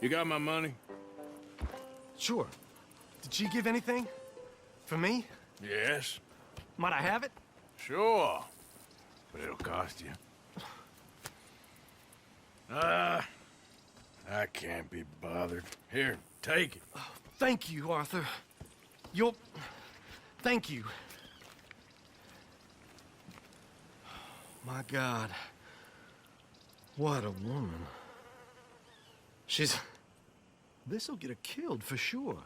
You got my money? Sure. Did she give anything? For me? Yes. Might I have it? Sure. But it'll cost you. I can't be bothered. Here, take it. Oh, thank you, Arthur. You'll... Thank you. My God. What a woman. She's... This'll get her killed for sure.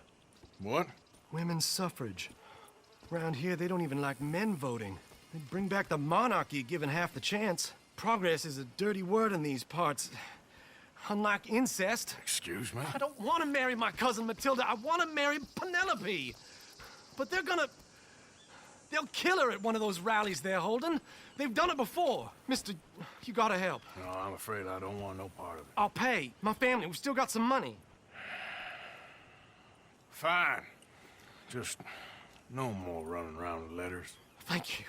What? Women's suffrage. Around here, they don't even like men voting. They'd bring back the monarchy given half the chance. Progress is a dirty word in these parts. Unlike incest. Excuse me? I don't want to marry my cousin Matilda. I want to marry Penelope. But they're gonna... They'll kill her at one of those rallies they're holding. They've done it before. Mister, you gotta help. No, I'm afraid I don't want no part of it. I'll pay. My family, we've still got some money. Fine. Just no more running around with letters. Thank you.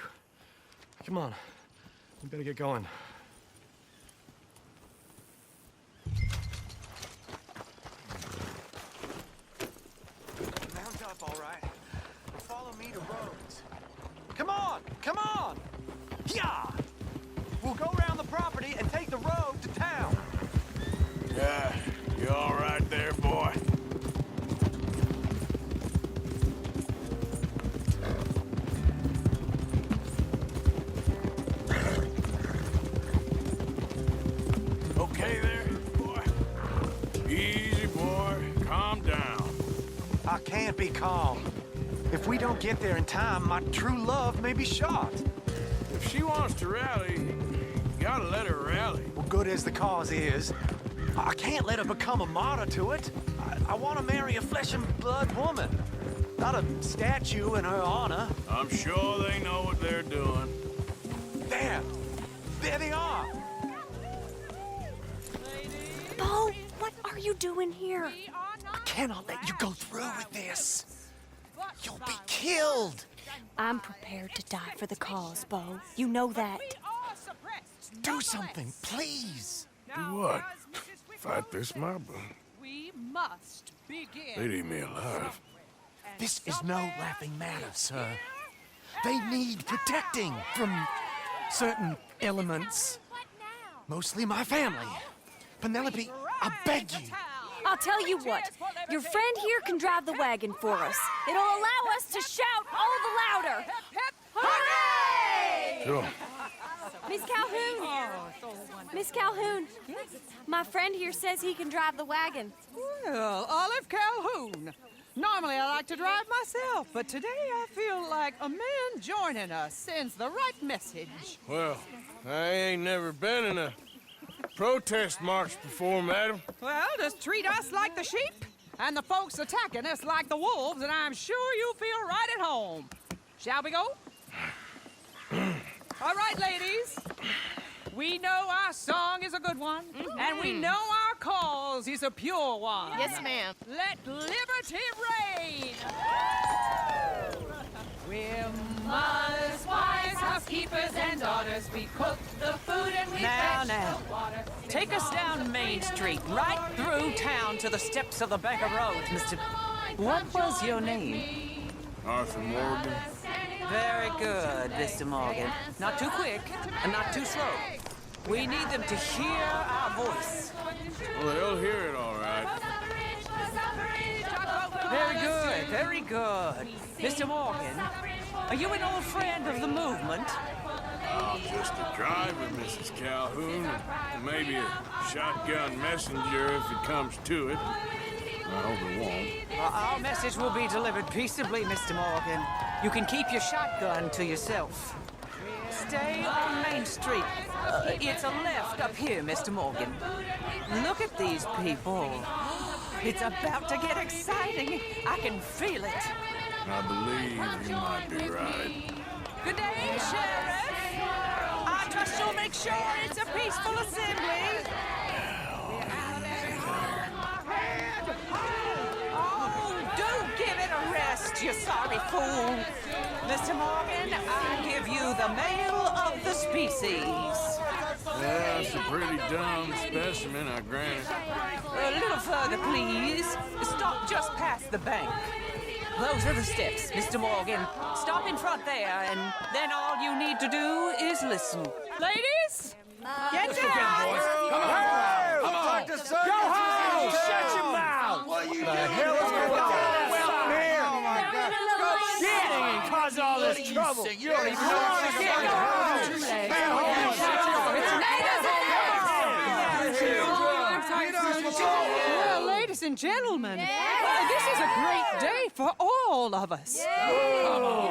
Come on. We better get going. Mount up, all right. Follow me to Rhodes. Come on! Come on! Yeah! We'll go around the property and take the road to town. Yeah, you all right there, boy? Okay there, boy? Easy, boy. Calm down. I can't be calm. If we don't get there in time, my true love may be shot. If she wants to rally, you gotta let her rally. Well, good as the cause is, I can't let her become a martyr to it. I want to marry a flesh and blood woman, not a statue in her honor. I'm sure they know what they're doing. There! There they are! Bo, what are you doing here? I cannot let you go through with this. You'll be killed! I'm prepared to die for the cause, Bo. You know that. Do something, please! Do what? Fight this mob? We must begin. They'd eat me alive. This is no laughing matter, sir. They need protecting from certain elements. Mostly my family. Penelope, I beg you. I'll tell you what. Your friend here can drive the wagon for us. It'll allow us to shout all the louder. Hooray! Sure. Miss Calhoun. Miss Calhoun. My friend here says he can drive the wagon. Well, Olive Calhoun. Normally I like to drive myself, but today I feel like a man joining us sends the right message. Well, I ain't never been in a protest march before, madam. Well, just treat us like the sheep, and the folks attacking us like the wolves, and I'm sure you feel right at home. Shall we go? All right, ladies. We know our song is a good one, and we know our cause is a pure one. Yes, ma'am. Let liberty reign! We're mothers, wives, housekeepers, and daughters. We cook the food and we fetch the water. Take us down Main Street, right through town to the steps of the Bank of Rhodes, Mr. What was your name? Arthur Morgan. Very good, Mr. Morgan. Not too quick, and not too slow. We need them to hear our voice. Well, they'll hear it all right. Very good, very good. Mr. Morgan, are you an old friend of the movement? I'm just a driver, Mrs. Calhoun, and maybe a shotgun messenger if it comes to it. I hope it won't. Well, our message will be delivered peaceably, Mr. Morgan. You can keep your shotgun to yourself. Stay on Main Street. It's a left up here, Mr. Morgan. Look at these people. It's about to get exciting. I can feel it. I believe you might be right. Good day, Sheriff. I trust you'll make sure it's a peaceful assembly. Oh, do give it a rest, you sorry fool. Mr. Morgan, I give you the male of the species. Yeah, it's a pretty dumb specimen, I grant it. A little further, please. Stop just past the bank. Those are the steps, Mr. Morgan. Stop in front there, and then all you need to do is listen. Ladies, get down! Come on! Go home! Shut your mouth! What are you doing? The hell is going on? Well, here! Oh, my God. Go shit! And cause all this trouble. You don't even know what to get. Go home! Well, ladies and gentlemen, this is a great day for all of us.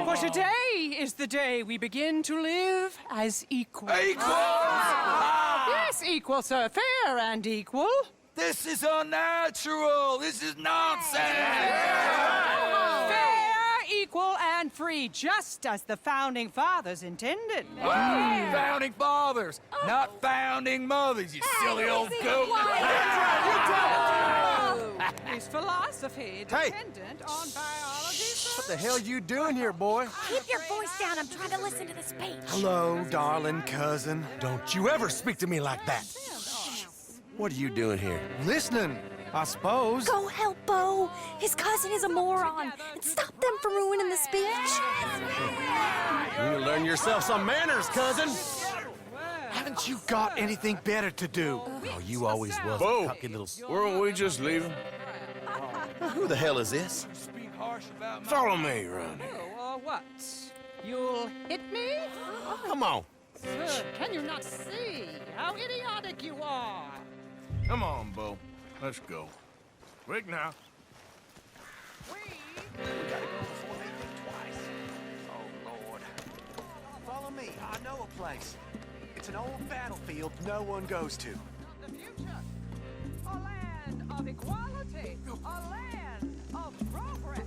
For today is the day we begin to live as equals. Yes, equal, sir. Fair and equal. This is unnatural. This is nonsense. Fair, equal, and free, just as the Founding Fathers intended. Founding fathers, not founding mothers, you silly old goat. His philosophy dependent on biology. What the hell you doing here, boy? Keep your voice down. I'm trying to listen to the speech. Hello, darling cousin. Don't you ever speak to me like that. What are you doing here? Listening, I suppose. Go help Bo. His cousin is a moron. And stop them from ruining the speech. You need to learn yourself some manners, cousin. Haven't you got anything better to do? Oh, you always was Bo, a cocky little... weren't we just leaving? Who the hell is this? Follow me, Ronnie. What? You'll hit me? Come on. Sir, can you not see how idiotic you are? Come on, Bo. Let's go. Quick now. Follow me. I know a place. It's an old battlefield no one goes to. The future. A land of equality. A land of progress.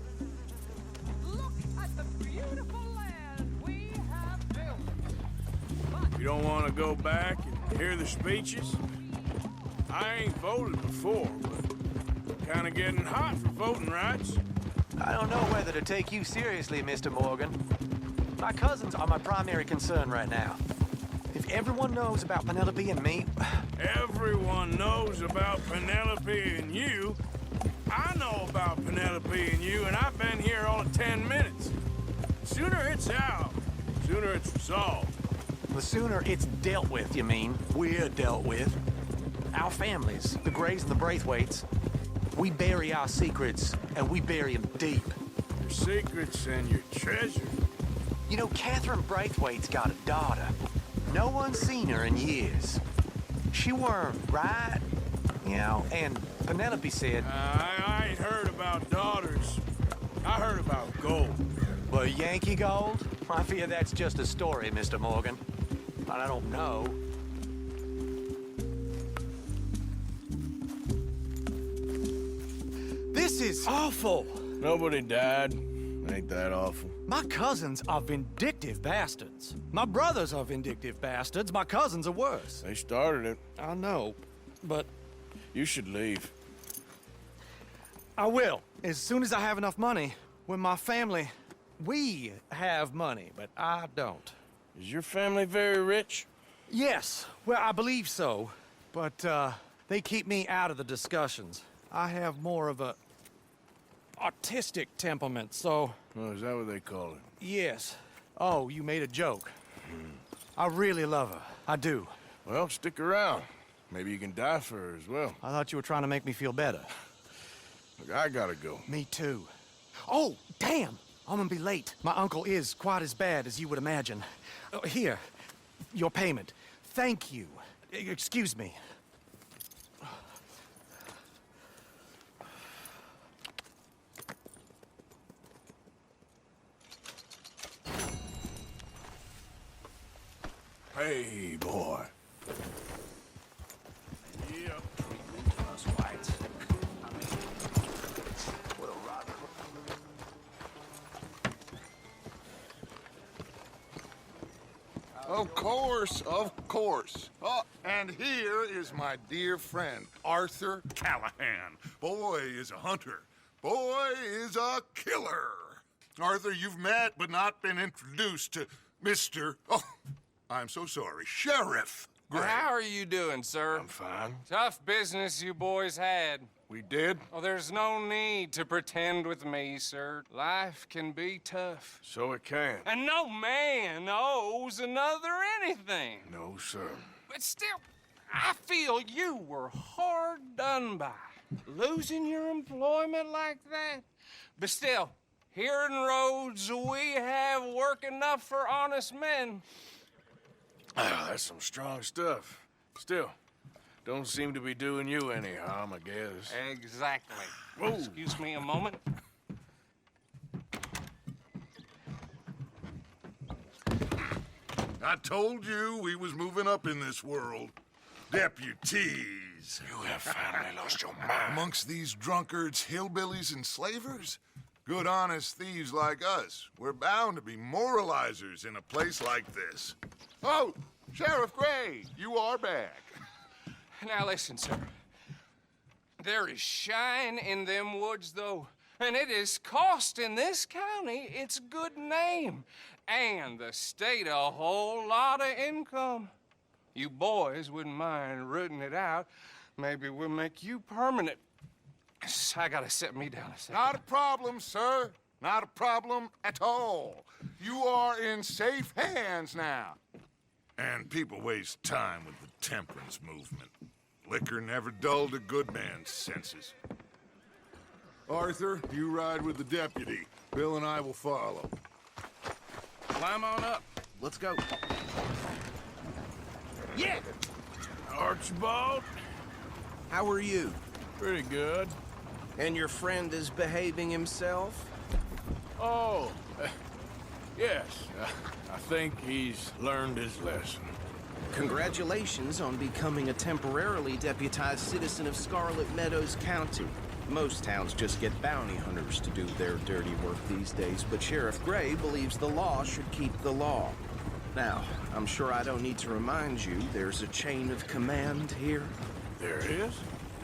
Look at the beautiful land we have built. You don't want to go back and hear the speeches? I ain't voted before, but kind of getting hot for voting rights. I don't know whether to take you seriously, Mr. Morgan. My cousins are my primary concern right now. If everyone knows about Penelope and me... Everyone knows about Penelope and you. I know about Penelope and you, and I've been here all of 10 minutes. Sooner it's out, sooner it's resolved. The sooner it's dealt with, you mean? We're dealt with. Our families, the Grays and the Braithwaites, we bury our secrets, and we bury them deep. Your secrets and your treasure. You know, Catherine Braithwaite's got a daughter. No one's seen her in years. She weren't right, you know, and Penelope said... I ain't heard about daughters. I heard about gold. Well, Yankee gold? I fear that's just a story, Mr. Morgan. But I don't know. This is awful. Nobody died. Ain't that awful? My cousins are vindictive bastards. My brothers are vindictive bastards. My cousins are worse. They started it. I know, but You should leave. I will. As soon as I have enough money. When my family... We have money, but I don't. Is your family very rich? Yes, well, I believe so. But, they keep me out of the discussions. I have more of a... artistic temperament, so... Oh, is that what they call it? Yes. Oh, you made a joke. I really love her. I do. Well, stick around. Maybe you can die for her as well. I thought you were trying to make me feel better. Look, I gotta go. Me too. Oh, damn! I'm gonna be late. My uncle is quite as bad as you would imagine. Here, your payment. Thank you. Excuse me. Hey, boy. Yep. Us whites. I mean, what a rock. Of course, of course. Oh, and here is my dear friend, Arthur Callahan. Boy is a hunter. Boy is a killer. Arthur, you've met but not been introduced to Mr. Oh, I'm so sorry, Sheriff Great. How are you doing, sir? I'm fine. Tough business you boys had. We did? Oh, there's no need to pretend with me, sir. Life can be tough. So it can. And no man owes another anything. No, sir. But still, I feel you were hard done by. Losing your employment like that. But still, here in Rhodes, we have work enough for honest men. Ah, that's some strong stuff. Still, don't seem to be doing you any harm, I guess. Exactly. Whoa. Excuse me a moment. I told you we was moving up in this world. Deputies. You have finally lost your mind. Amongst these drunkards, hillbillies, and slavers? Good, honest thieves like us. We're bound to be moralizers in a place like this. Oh, Sheriff Gray, you are back. Now listen, sir. There is shine in them woods, though, and it is costing this county its good name and the state a whole lot of income. You boys wouldn't mind rooting it out. Maybe we'll make you permanent. I gotta set me down a second. Not a problem, sir. Not a problem at all. You are in safe hands now. And people waste time with the temperance movement. Liquor never dulled a good man's senses. Arthur, you ride with the deputy. Bill and I will follow. Climb on up. Let's go. Yeah! Archibald? How are you? Pretty good. And your friend is behaving himself? Oh, yes. I think he's learned his lesson. Congratulations on becoming a temporarily deputized citizen of Scarlet Meadows County. Most towns just get bounty hunters to do their dirty work these days, but Sheriff Gray believes the law should keep the law. Now, I'm sure I don't need to remind you there's a chain of command here. There is?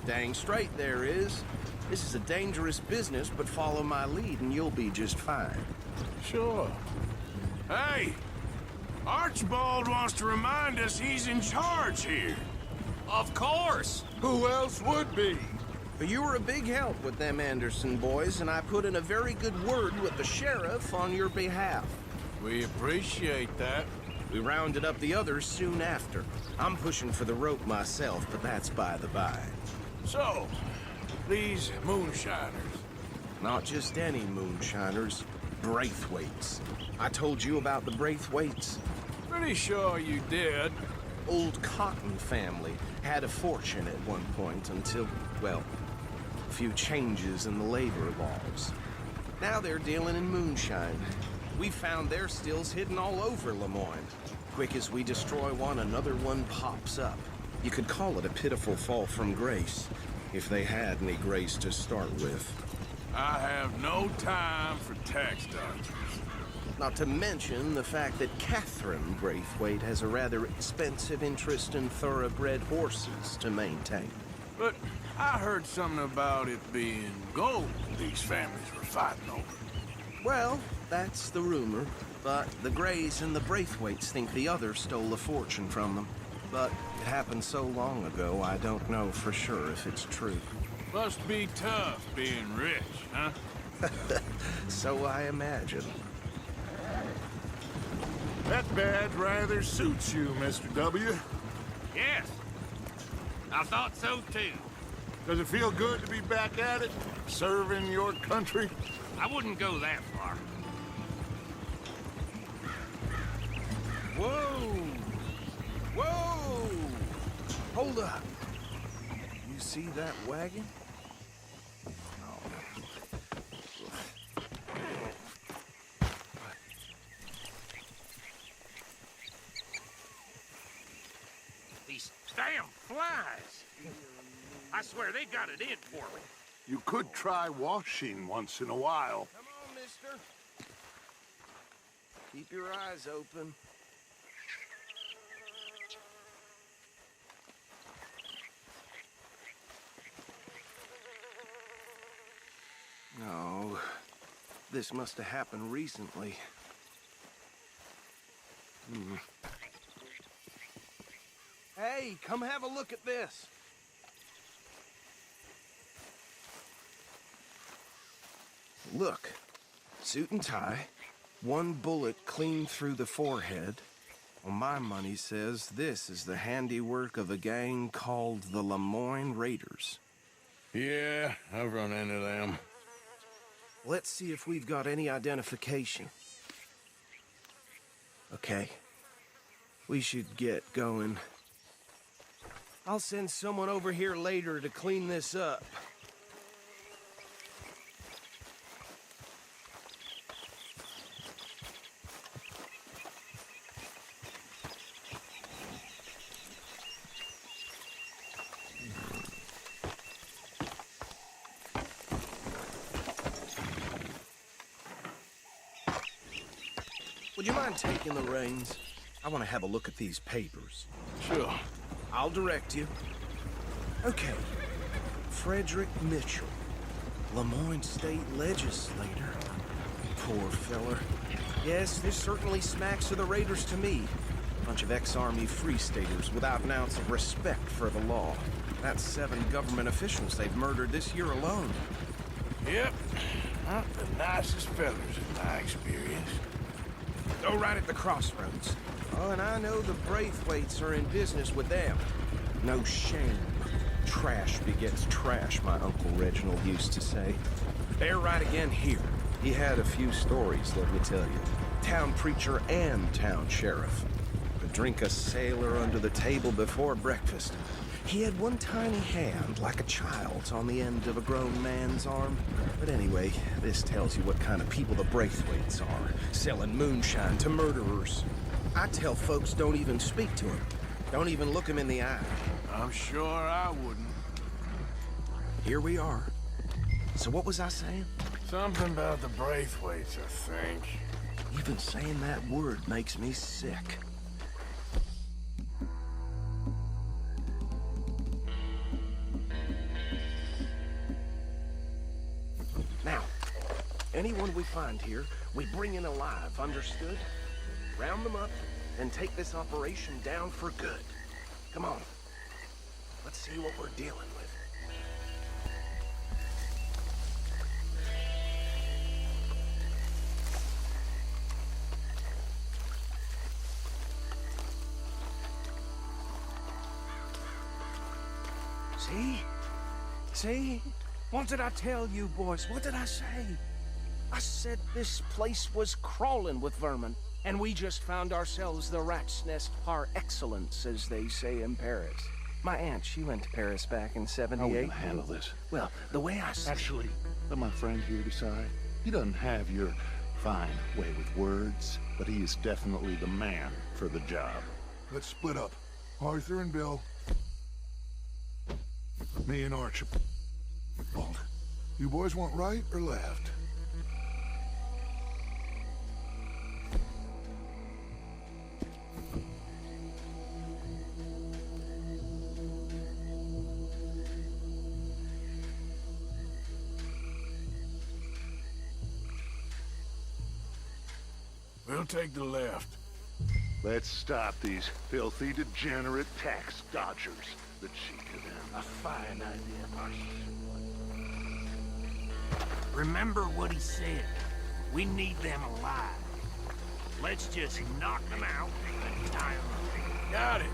Dang straight there is. This is a dangerous business, but follow my lead and you'll be just fine. Sure. Hey! Archibald wants to remind us he's in charge here. Of course! Who else would be? You were a big help with them Anderson boys, and I put in a very good word with the sheriff on your behalf. We appreciate that. We rounded up the others soon after. I'm pushing for the rope myself, but that's by the by. So, these moonshiners. Not just any moonshiners, Braithwaites. I told you about the Braithwaites. Pretty sure you did. Old Cotton family had a fortune at one point until, well, a few changes in the labor laws. Now they're dealing in moonshine. We found their stills hidden all over Lemoyne. Quick as we destroy one, another one pops up. You could call it a pitiful fall from grace, if they had any grace to start with. I have no time for tax dodgers. Not to mention the fact that Catherine Braithwaite has a rather expensive interest in thoroughbred horses to maintain. But I heard something about it being gold these families were fighting over. Well, that's the rumor. But the Grays and the Braithwaites think the others stole a fortune from them. But it happened so long ago, I don't know for sure if it's true. Must be tough being rich, huh? So I imagine. That badge rather suits you, Mr. W. Yes. I thought so too. Does it feel good to be back at it, serving your country? I wouldn't go that far. Whoa! Whoa! Hold up. You see that wagon? These damn flies. I swear they got it in for me. You could try washing once in a while. Come on, mister. Keep your eyes open. No, this must have happened recently. Hey, come have a look at this. Look, suit and tie, one bullet clean through the forehead. Well, my money says this is the handiwork of a gang called the Lemoyne Raiders. Yeah, I've run into them. Let's see if we've got any identification. Okay. We should get going. I'll send someone over here later to clean this up. Would you mind taking the reins? I want to have a look at these papers. Sure. I'll direct you. Okay. Frederick Mitchell, Lemoyne State Legislator. Poor feller. Yes, this certainly smacks of the Raiders to me. Bunch of ex-Army Free Staters without an ounce of respect for the law. That's 7 government officials they've murdered this year alone. Yep. Not the nicest fellas in my experience. Go right at the crossroads. Oh, and I know the Braithwaites are in business with them. No shame. Trash begets trash, my Uncle Reginald used to say. They're right again here. He had a few stories, let me tell you. Town preacher and town sheriff. Could drink a sailor under the table before breakfast. He had one tiny hand, like a child's, on the end of a grown man's arm. But anyway, this tells you what kind of people the Braithwaites are, selling moonshine to murderers. I tell folks don't even speak to him. Don't even look him in the eye. I'm sure I wouldn't. Here we are. So what was I saying? Something about the Braithwaites, I think. Even saying that word makes me sick. Now, anyone we find here, we bring in alive, understood? Round them up, and take this operation down for good. Come on. Let's see what we're dealing with. See? See? What did I tell you, boys? What did I say? I said this place was crawling with vermin, and we just found ourselves the rat's nest par excellence, as they say in Paris. My aunt, she went to Paris back in '78. How are we gonna handle this? Well, the way I see Actually, let my friend here decide. He doesn't have your fine way with words, but he is definitely the man for the job. Let's split up. Arthur and Bill. Me and Archibald. You boys want right or left? We'll take the left. Let's stop these filthy, degenerate tax dodgers. The cheek of them. A fine idea, boss. Remember what he said. We need them alive. Let's just knock them out and tie them up. Got it.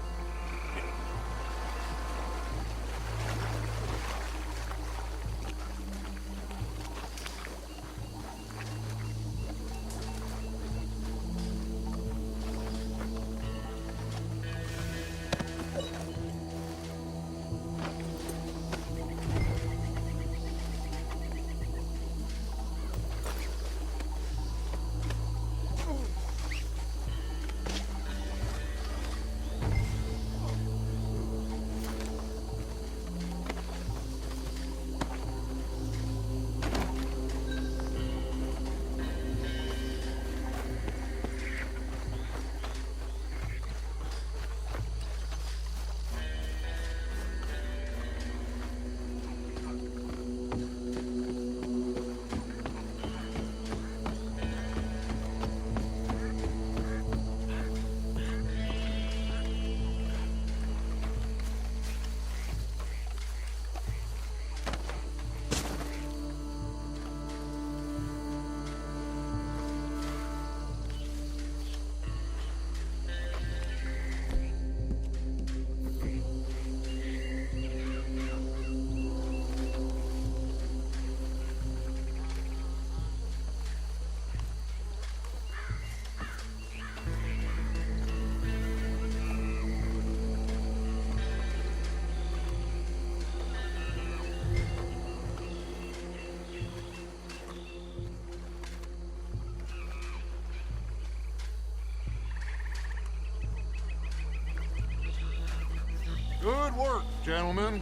Good work, gentlemen.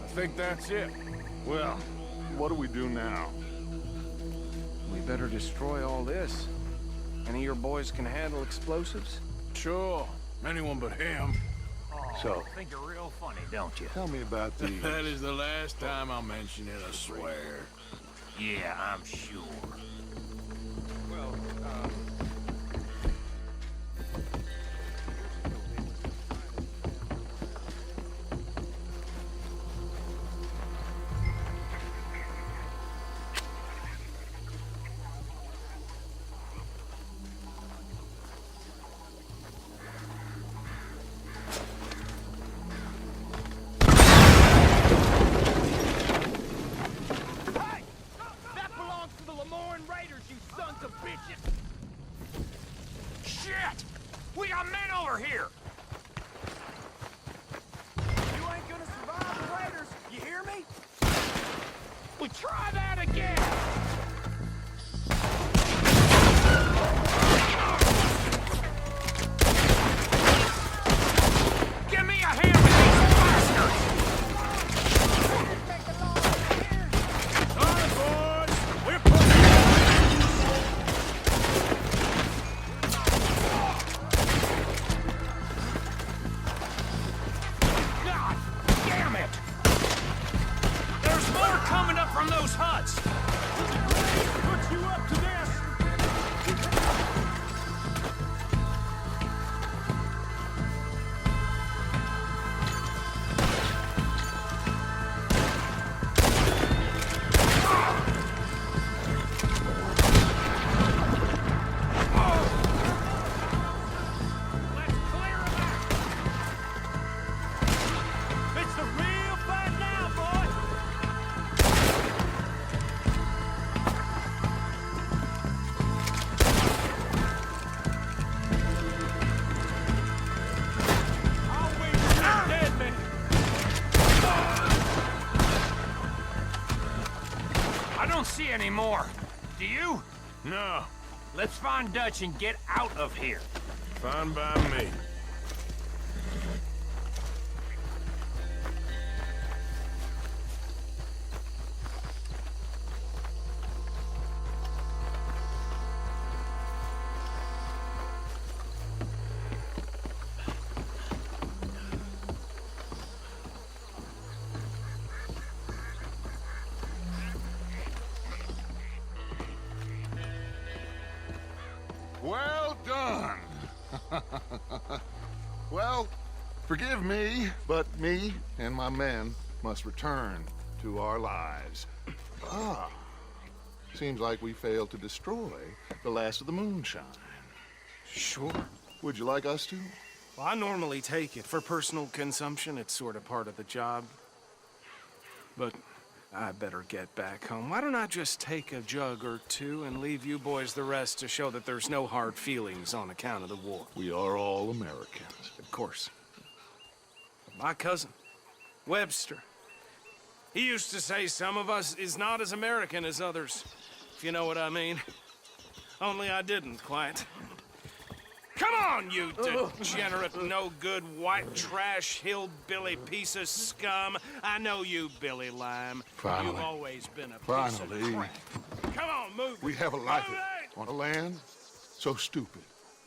I think that's it. Well, what do we do now? We better destroy all this. Any of your boys can handle explosives? Sure. Anyone but him. So, Think you're real funny, don't you? tell me about these. That is the last time I'll mention it, I swear. Yeah, I'm sure. Well, That belongs to the Lemoyne Raiders, you sons of bitches! Shit! We got men over here! You ain't gonna survive the Raiders, you hear me? We try that again! Give me a hand with these bastards! All right, boys. We're putting God damn it! There's more coming up from those huts! Put you up to this! Let's clear 'em out! It's the real fight now, boy! I'll wait for your dead men! I don't see any more. Do you? No. Let's find Dutch and get out of here. Fine by me. Well done. Well, forgive me, but me and my men must return to our lives. Ah, seems like we failed to destroy the last of the moonshine. Sure. Would you like us to? Well, I normally take it for personal consumption. It's sort of part of the job. But I better get back home. Why don't I just take a jug or two and leave you boys the rest to show that there's no hard feelings on account of the war? We are all Americans. Of course. My cousin, Webster, he used to say some of us is not as American as others, if you know what I mean. Only I didn't quite. Come on, you degenerate, no-good, white trash, hillbilly piece of scum. I know you, Billy Lime. Finally. You've always been a piece Finally. of crap. Come on, move. We have a life Move it! on a land so stupid,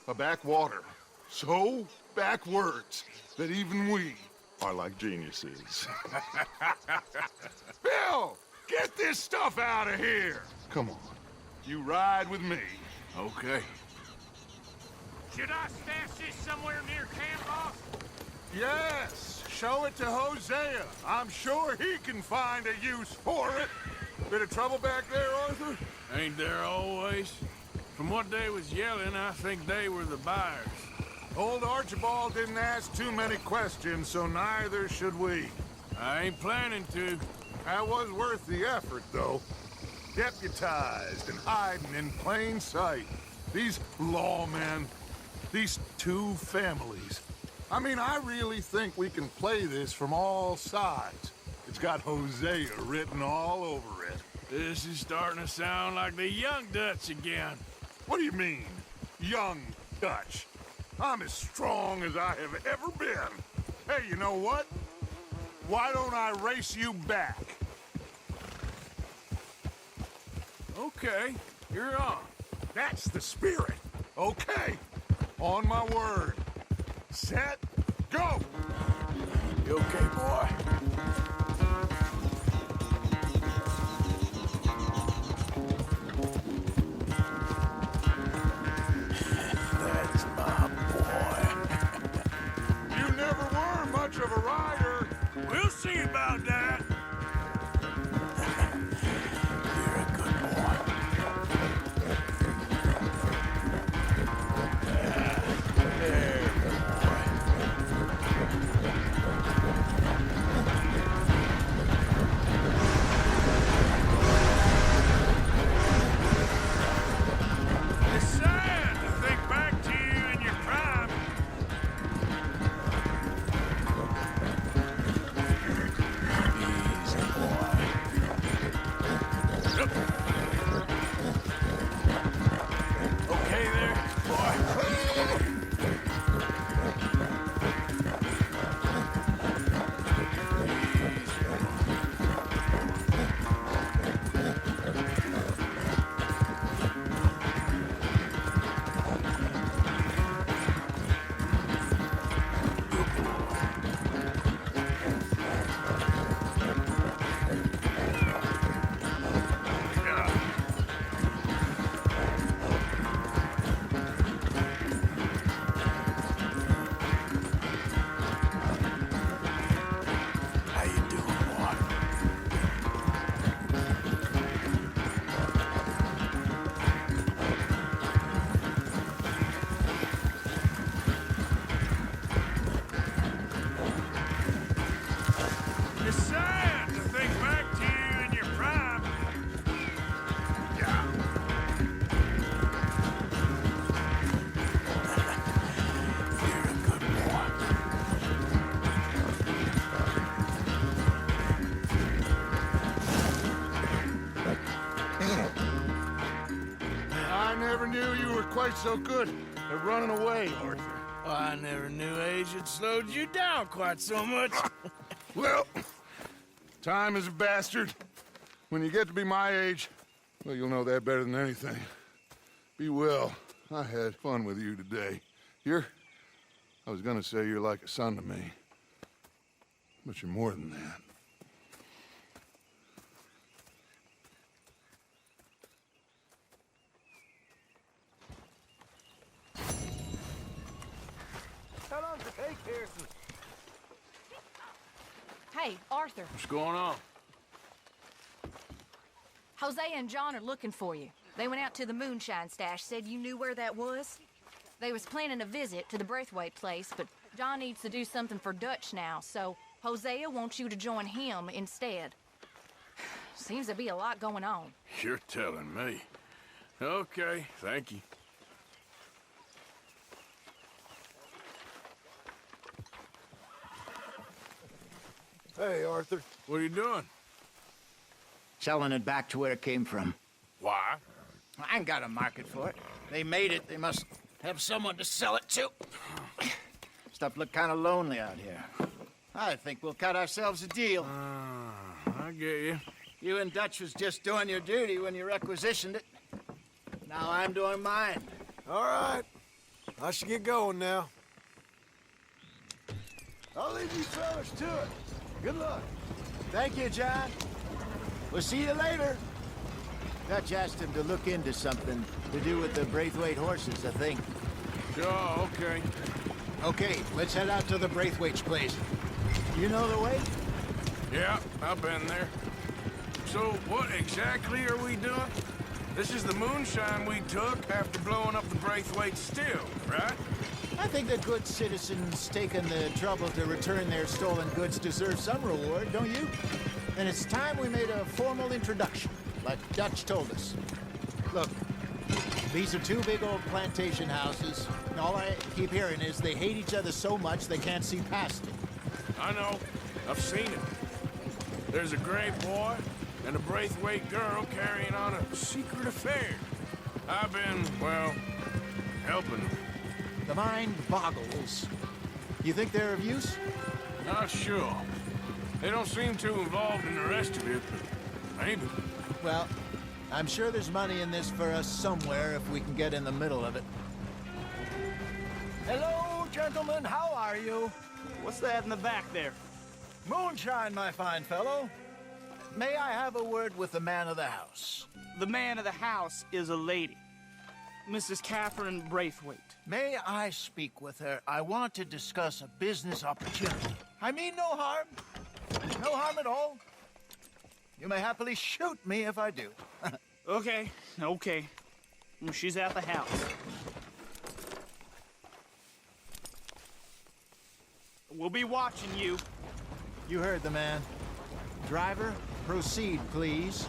a backwater so backwards that even we are like geniuses. Bill, get this stuff out of here. Come on, you ride with me. Okay. Should I stash this somewhere near camp, boss? Yes, show it to Hosea. I'm sure he can find a use for it. Bit of trouble back there, Arthur? Ain't there always? From what they was yelling, I think they were the buyers. Old Archibald didn't ask too many questions, so neither should we. I ain't planning to. That was worth the effort, though. Deputized and hiding in plain sight. These lawmen, these two families. I mean, I really think we can play this from all sides. It's got Hosea written all over it. This is starting to sound like the young Dutch again. What do you mean, young Dutch? I'm as strong as I have ever been. Hey, you know what? Why don't I race you back? Okay, you're on. That's the spirit. Okay, on my word. Set, go! You okay, boy? That's my boy. You never were much of a rider. We'll see about that. You're a good boy. There, It's sad to think back to you in your prime. Easy, boy. Yep. Okay there, boy. How you doing, boy? It's sad to think back to you in your prime. Yeah. You're a good boy. I never knew you were quite so good at running away, Arthur. I never knew age had slowed you down quite so much. Well, time is a bastard. When you get to be my age, well, you'll know that better than anything. Be well. I had fun with you today. I was gonna say you're like a son to me. But you're more than that. How long does it take, Harrison? Hey, Arthur. What's going on? Jose and John are looking for you. They went out to the moonshine stash, said you knew where that was. They was planning a visit to the Braithwaite place, but John needs to do something for Dutch now, so Hosea wants you to join him instead. Seems to be a lot going on. You're telling me. Okay, thank you. Hey, Arthur. What are you doing? Selling it back to where it came from. Why? I ain't got a market for it. They made it. They must have someone to sell it to. Stuff look kind of lonely out here. I think we'll cut ourselves a deal. I get you. You and Dutch was just doing your duty when you requisitioned it. Now I'm doing mine. All right. I should get going now. I'll leave you fellas to it. Good luck. Thank you, John. We'll see you later. Dutch asked him to look into something to do with the Braithwaite horses, I think. Sure, okay. Okay, let's head out to the Braithwaite's place. You know the way? Yeah, I've been there. So, what exactly are we doing? This is the moonshine we took after blowing up the Braithwaite still, right? I think that good citizens taking the trouble to return their stolen goods deserve some reward, don't you? And it's time we made a formal introduction, like Dutch told us. Look, these are two big old plantation houses, and all I keep hearing is they hate each other so much they can't see past it. I know. I've seen it. There's a gray boy and a Braithwaite girl carrying on a secret affair. I've been, well, helping them. The mind boggles. You think they're of use? Not sure. They don't seem too involved in the rest of it, but maybe. Well, I'm sure there's money in this for us somewhere if we can get in the middle of it. Hello, gentlemen. How are you? What's that in the back there? Moonshine, my fine fellow. May I have a word with the man of the house? The man of the house is a lady. Mrs. Catherine Braithwaite. May I speak with her? I want to discuss a business opportunity. I mean no harm. No harm at all. You may happily shoot me if I do. Okay. She's at the house. We'll be watching you. You heard the man. Driver, proceed, please.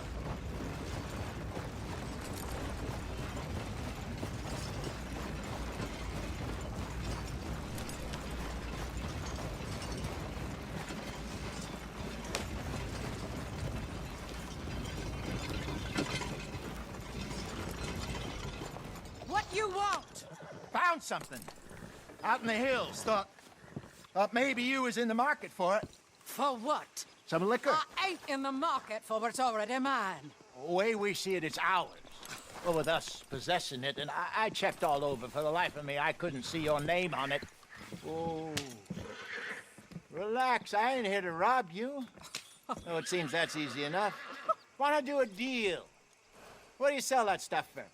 What you want? Found something. Out in the hills. Thought maybe you was in the market for it. For what? Some liquor. I ain't in the market for what's already mine. The way we see it, it's ours. Well, with us possessing it, and I checked all over. For the life of me, I couldn't see your name on it. Oh. Relax, I ain't here to rob you. Oh, it seems that's easy enough. Why not do a deal? What do you sell that stuff for?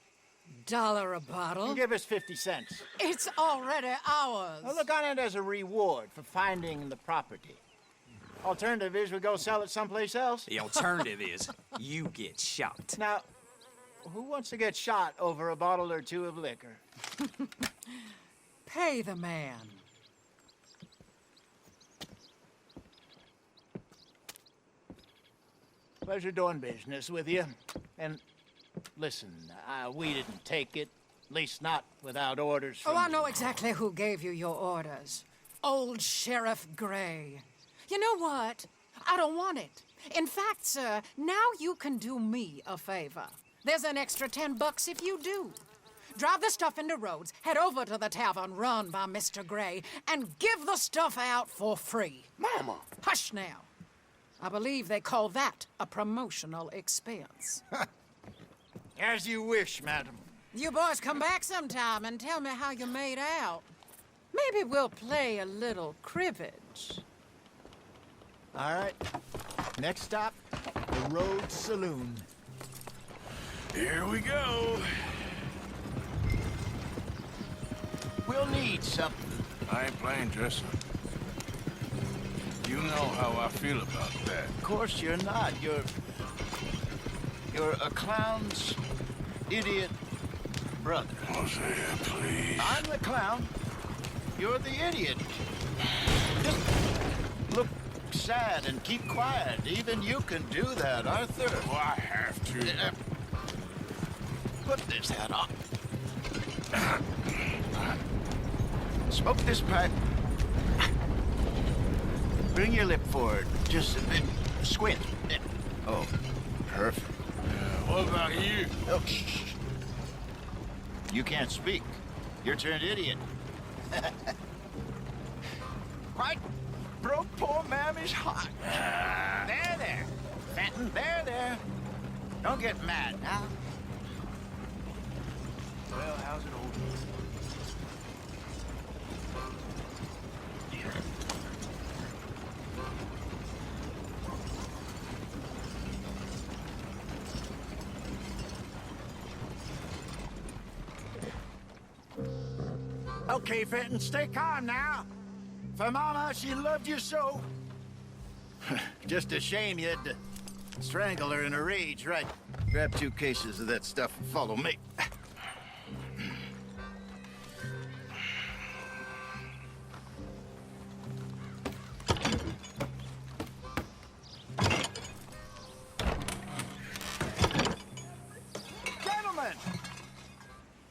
$1 a bottle? You give us 50 cents. It's already ours. Well, look on it as a reward for finding the property. Alternative is we go sell it someplace else. The alternative is you get shot. Now, who wants to get shot over a bottle or two of liquor? Pay the man. Pleasure doing business with you. And listen, we didn't take it. At least not without orders from... Oh, I know exactly who gave you your orders. Old Sheriff Gray. You know what? I don't want it. In fact, sir, now you can do me a favor. There's an extra $10 if you do. Drive the stuff into Rhodes, head over to the tavern run by Mr. Gray, and give the stuff out for free. Mama! Hush now. I believe they call that a promotional expense. As you wish, madam. You boys come back sometime and tell me how you made out. Maybe we'll play a little cribbage. All right. Next stop, the Rhodes Saloon. Here we go. We'll need something. I ain't playing dress up. You know how I feel about that. Of course you're not. You're a clown's idiot brother. Hosea, please. I'm the clown. You're the idiot. Just look sad and keep quiet. Even you can do that, Arthur. Oh, I have to. Put this hat on. Smoke this pipe. Bring your lip forward. Just a bit. Squint. Oh, perfect. What about you? Oh, shh. You can't speak. You're turned idiot. Right? Broke poor Mammy's heart. There. Fenton, there. Don't get mad now. Well, how's it old? Okay, Fenton, stay calm now. For Mama, she loved you so. Just a shame you had to strangle her in a rage, right? Grab 2 cases of that stuff and follow me.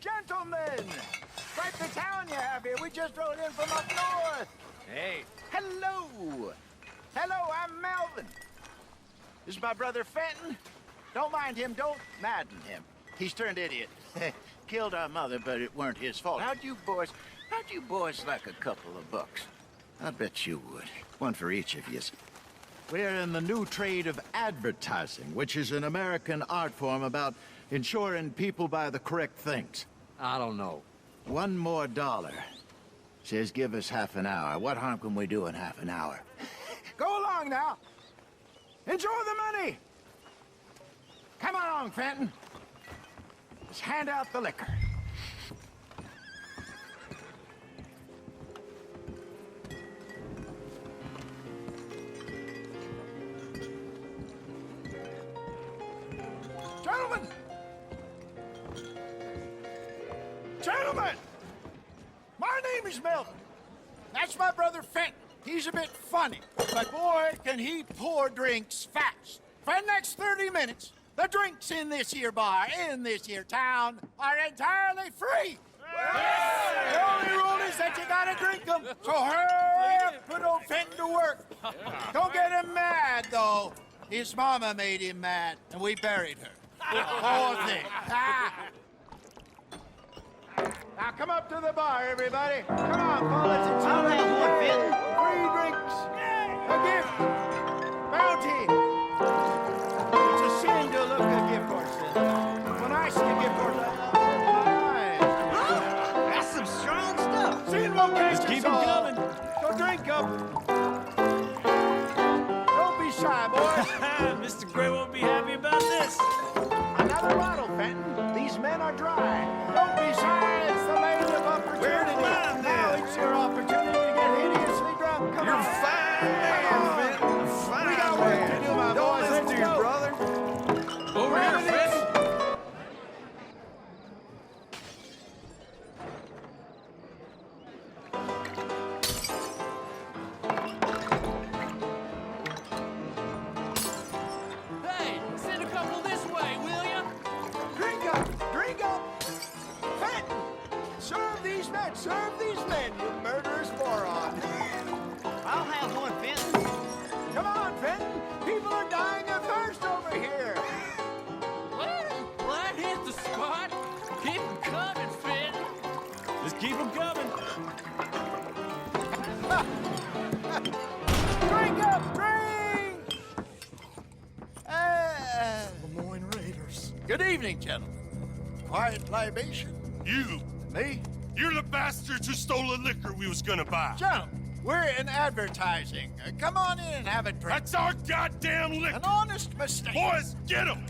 Gentlemen! Quite the town you have here. We just rode in from up north. Hey. Hello. I'm Melvin. This is my brother Fenton. Don't mind him. Don't madden him. He's turned idiot. Killed our mother, but it weren't his fault. How'd you boys How'd you boys like a couple of bucks? I bet you would. One for each of yous. We're in the new trade of advertising, which is an American art form about ensuring people buy the correct things. I don't know. $1 more. Says give us half an hour. What harm can we do in half an hour? Go along now. Enjoy the money. Come along, Fenton. Let's hand out the liquor. Gentlemen! Gentlemen! My name is Melvin. That's my brother Fenton. He's a bit funny, but boy, can he pour drinks fast. For the next 30 minutes, the drinks in this here bar, in this here town, are entirely free. Yeah. The only rule is that you gotta drink them. So hurry up, put old Fenton to work. Don't get him mad, though. His mama made him mad, and we buried her. Poor thing. Now come up to the bar, everybody. Come on, fellas. It's I'll have one, Fenton. Free drinks. A gift. Bounty. It's a sin to look a gift horse. When I see a gift horse, I open my eyes. That's some strong stuff. Sin won't catch us keep 'em all. coming. So drink up. Don't be shy, boys. Mr. Gray won't be happy about this. Another bottle, Fenton. These men are dry. Don't be shy. It's the land of opportunity. Where did mine, now it's your opportunity to get hideously drunk. Come on. Fine man, Fenton. Fine We got work to do, my Don't boys. listen Let's to your go. brother. Over here, Fenton. Hey, send a couple this way, will ya? Drink up. Drink up. Fenton. Serve these men. Serve these men, you murderous moron. I'll have one, Fenton. Come on, Fenton. People are dying of thirst over here. Well, that hit the spot. Keep 'em coming, Fenton. Just keep 'em coming. Drink up. Drink. Lemoyne Raiders. Good evening, gentlemen. Quiet libation. You, Me? you're the bastards who stole the liquor we was gonna buy. Gentlemen, we're in advertising. Come on in and have a drink. That's our goddamn liquor. An honest mistake. Boys, get him!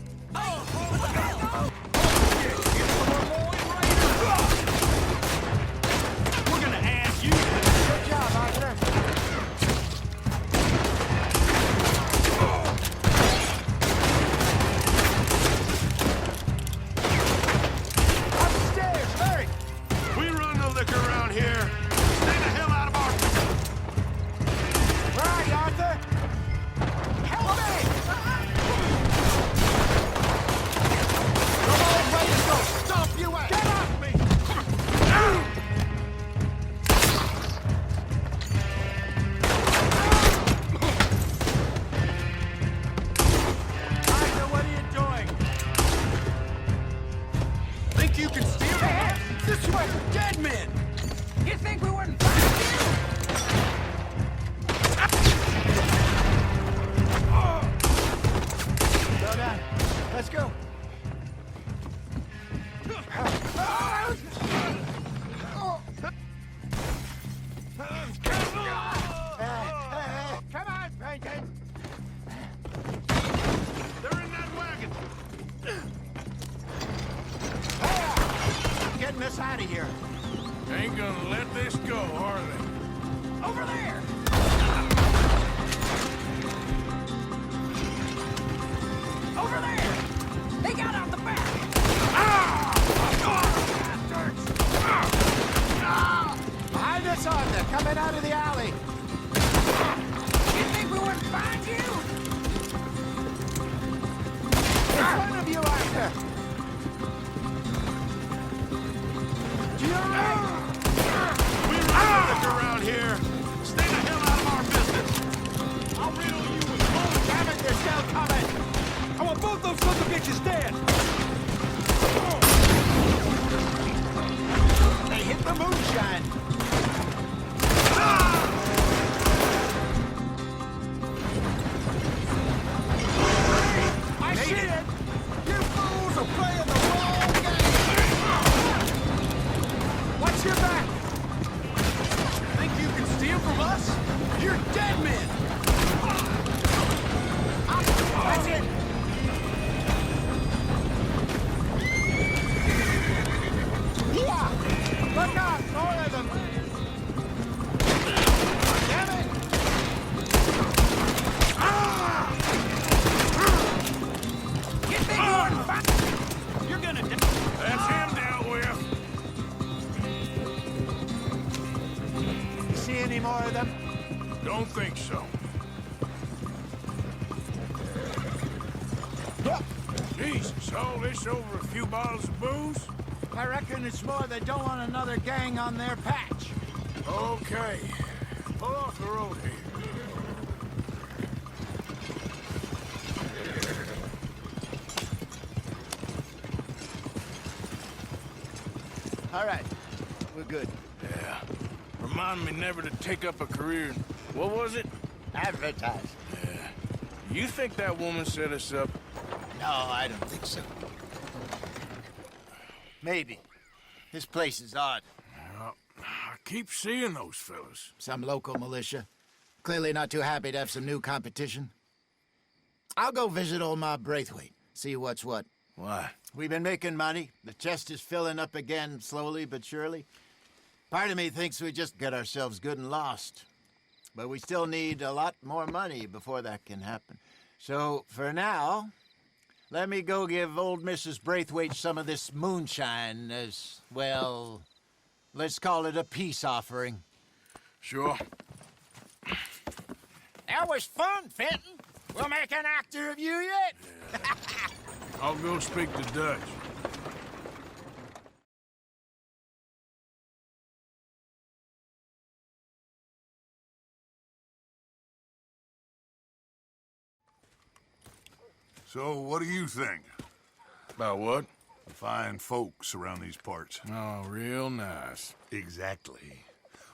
We're gonna ask you. Good job, Arthur. Upstairs, hurry. We run the liquor around here. Stay the hell out of our... Where are you, Arthur? Help me! Come on, ready to go. Stop you out. Get off me! Arthur, what are you doing? Think you can steal Hey, this way! dead men? You think we wouldn't find Slow down. Let's go. Come on, Franklin. They're in that wagon. Getting us out of here. Ain't gonna let this go, are they? Over there. Over there! They got out the back! Behind us, Arthur. Coming out of the alley. You think we wouldn't find you? In front of you, Arthur. To your right. We run the liquor around here. Stay the hell out militia over a few bottles of booze? I reckon it's more they don't want another gang on their patch. Okay. Pull off the road here. All right, we're good. Yeah. Remind me never to take up a career in, what was it? Advertise. Yeah. You think that woman set us up? No, I don't think so. Maybe. This place is odd. Well, I keep seeing those fellas. Some local militia. Clearly not too happy to have some new competition. I'll go visit old Ma Braithwaite, see what's what. Why? We've been making money. The chest is filling up again, slowly but surely. Part of me thinks we just get ourselves good and lost. But we still need a lot more money before that can happen. So, for now, let me go give old Mrs. Braithwaite some of this moonshine as, well, let's call it a peace offering. Sure. That was fun, Fenton. We'll make an actor of you yet. Yeah. I'll go speak to Dutch. So, what do you think? About what? The fine folks around these parts. Oh, real nice. Exactly.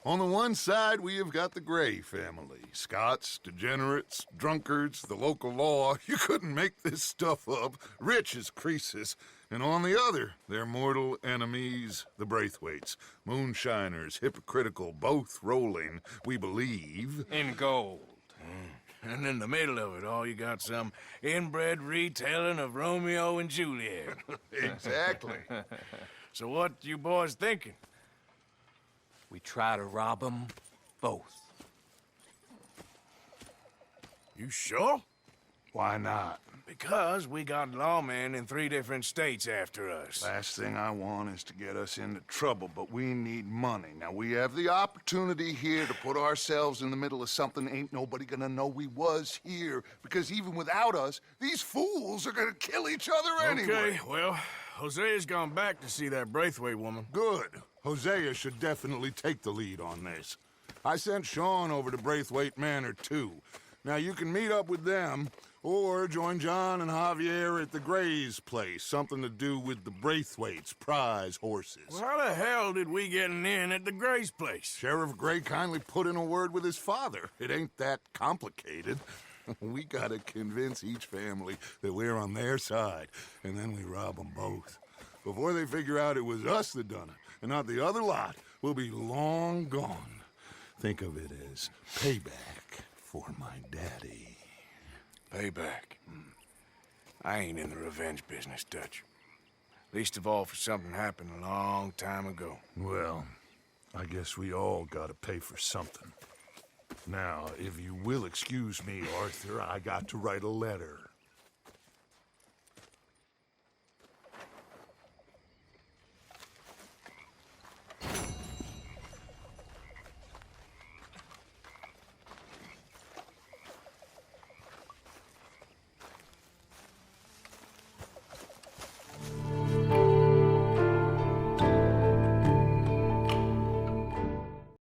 On the one side, we have got the Gray family. Scots, degenerates, drunkards, the local law. You couldn't make this stuff up. Rich as Croesus. And on the other, their mortal enemies, the Braithwaites. Moonshiners, hypocritical, both rolling, we believe. In gold. And in the middle of it all, you got some inbred retelling of Romeo and Juliet. Exactly. So what you boys thinking? We try to rob them both. You sure? Why not? Because we got lawmen in 3 different states after us. Last thing I want is to get us into trouble, but we need money. Now, we have the opportunity here to put ourselves in the middle of something ain't nobody gonna know we was here, because even without us, these fools are gonna kill each other anyway. Okay, well, Hosea's gone back to see that Braithwaite woman. Good. Hosea should definitely take the lead on this. I sent Sean over to Braithwaite Manor, too. Now, you can meet up with them, or join John and Javier at the Gray's place. Something to do with the Braithwaite's prize horses. Well, how the hell did we get in at the Gray's place? Sheriff Gray kindly put in a word with his father. It ain't that complicated. We gotta convince each family that we're on their side, and then we rob them both. Before they figure out it was us that done it, and not the other lot, we'll be long gone. Think of it as payback for my daddy. Payback. I ain't in the revenge business, Dutch. Least of all for something happened a long time ago. Well, I guess we all gotta pay for something. Now, if you will excuse me, Arthur, I got to write a letter.